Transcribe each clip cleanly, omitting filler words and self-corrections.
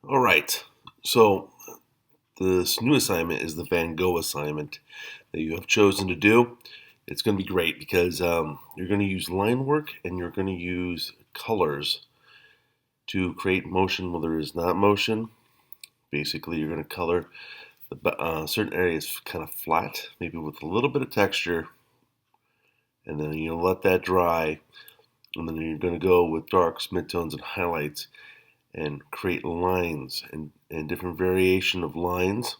All right, so this new assignment is the Van Gogh assignment that you have chosen to do. It's going to be great because you're going to use line work and you're going to use colors to create motion where there is not motion. Basically, you're going to color certain areas kind of flat, maybe with a little bit of texture, and then you'll let that dry, and then you're going to go with darks, midtones, and highlights and create lines and different variation of lines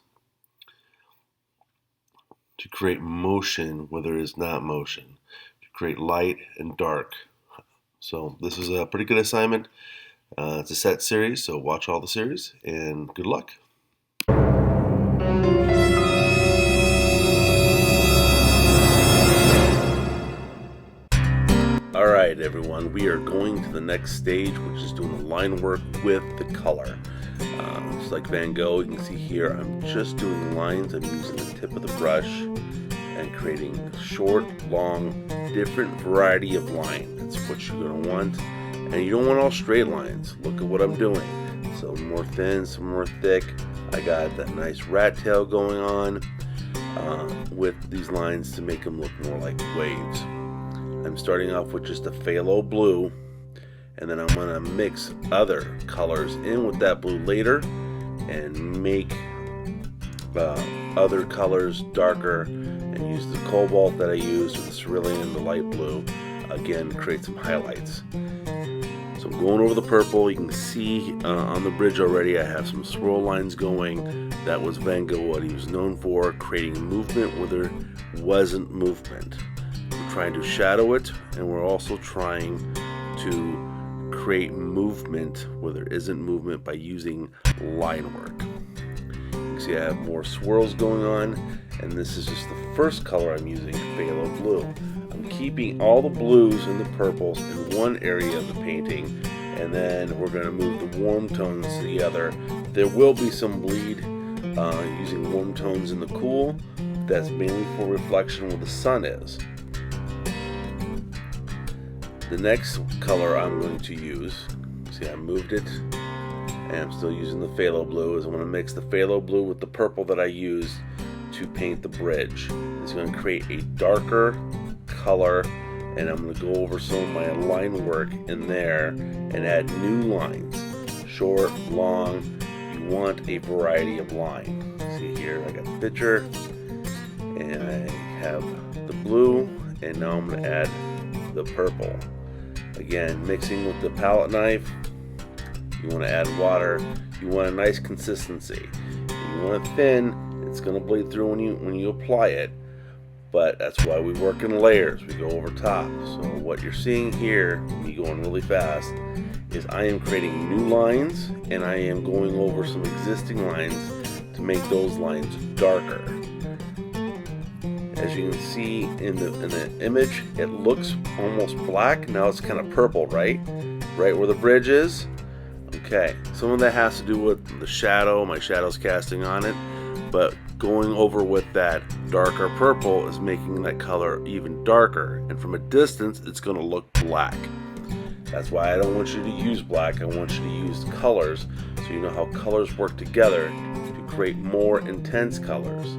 to create motion where there is not motion, to create light and dark. So this is a pretty good assignment. It's a set series, so watch all the series and good luck. Alright everyone, we are going to the next stage, which is doing the line work with the color. Just like Van Gogh, you can see here I'm just doing lines. I'm using the tip of the brush and creating short, long, different variety of line. That's what you're going to want. And you don't want all straight lines. Look at what I'm doing. Some more thin, some more thick. I got that nice rat tail going on with these lines to make them look more like waves. I'm starting off with just a phthalo blue, and then I'm going to mix other colors in with that blue later and make other colors darker and use the cobalt that I used with the cerulean and the light blue. Again, create some highlights. So I'm going over the purple. You can see on the bridge already I have some swirl lines going. That was Van Gogh, what he was known for, creating movement where there wasn't movement. We're trying to shadow it, and we're also trying to create movement where there isn't movement by using line work. You can see I have more swirls going on, and this is just the first color I'm using, phthalo blue. I'm keeping all the blues and the purples in one area of the painting, and then we're going to move the warm tones to the other. There will be some bleed using warm tones in the cool. That's mainly for reflection where the sun is. The next color I'm going to use, see I moved it, and I'm still using the phthalo blue, is I'm going to mix the phthalo blue with the purple that I used to paint the bridge. It's going to create a darker color, and I'm going to go over some of my line work in there and add new lines. Short, long, you want a variety of line. See here, I got the picture, and I have the blue, and now I'm going to add the purple. Again, mixing with the palette knife. You want to add water. You want a nice consistency. You want it thin. It's going to bleed through when you apply it, but that's why we work in layers. We go over top. So what you're seeing here, me going really fast, is I am creating new lines, and I am going over some existing lines to make those lines darker. As you can see in the image, it looks almost black. Now it's kind of purple, right? Right where the bridge is. Okay, some of that has to do with the shadow. My shadow's casting on it, but going over with that darker purple is making that color even darker. And from a distance, it's going to look black. That's why I don't want you to use black. I want you to use colors so you know how colors work together to create more intense colors.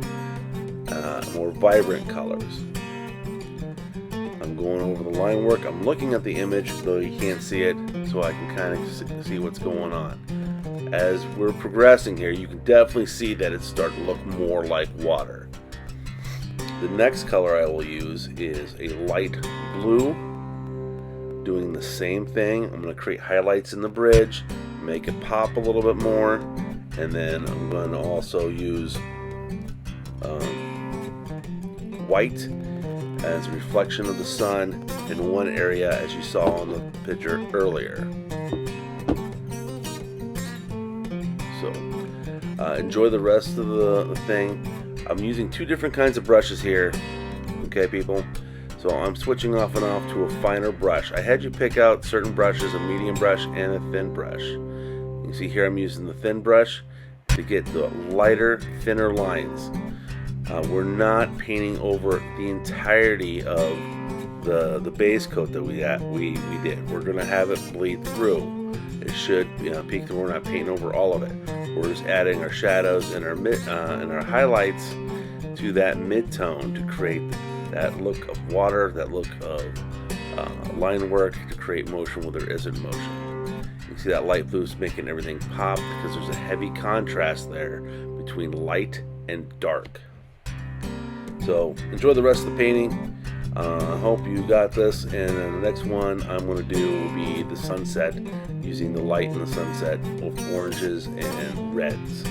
More vibrant colors. I'm going over the line work. I'm looking at the image, though you can't see it, so I can kind of see what's going on. As we're progressing here, you can definitely see that it's starting to look more like water. The next color I will use is a light blue. Doing the same thing. I'm going to create highlights in the bridge, make it pop a little bit more, and then I'm going to also use white as a reflection of the sun in one area, as you saw in the picture earlier. So enjoy the rest of the thing. I'm using two different kinds of brushes here, okay people? So I'm switching off and off to a finer brush. I had you pick out certain brushes, a medium brush and a thin brush. You can see here I'm using the thin brush to get the lighter, thinner lines. We're not painting over the entirety of the base coat that we did. We're going to have it bleed through. it should peak. We're not painting over all of it. We're just adding our shadows and our highlights to that mid-tone to create that look of water, that look of line work, to create motion where there isn't motion. You can see that light blue is making everything pop because there's a heavy contrast there between light and dark. So enjoy the rest of the painting. I hope you got this, and the next one I'm going to do will be the sunset, using the light in the sunset with oranges and reds.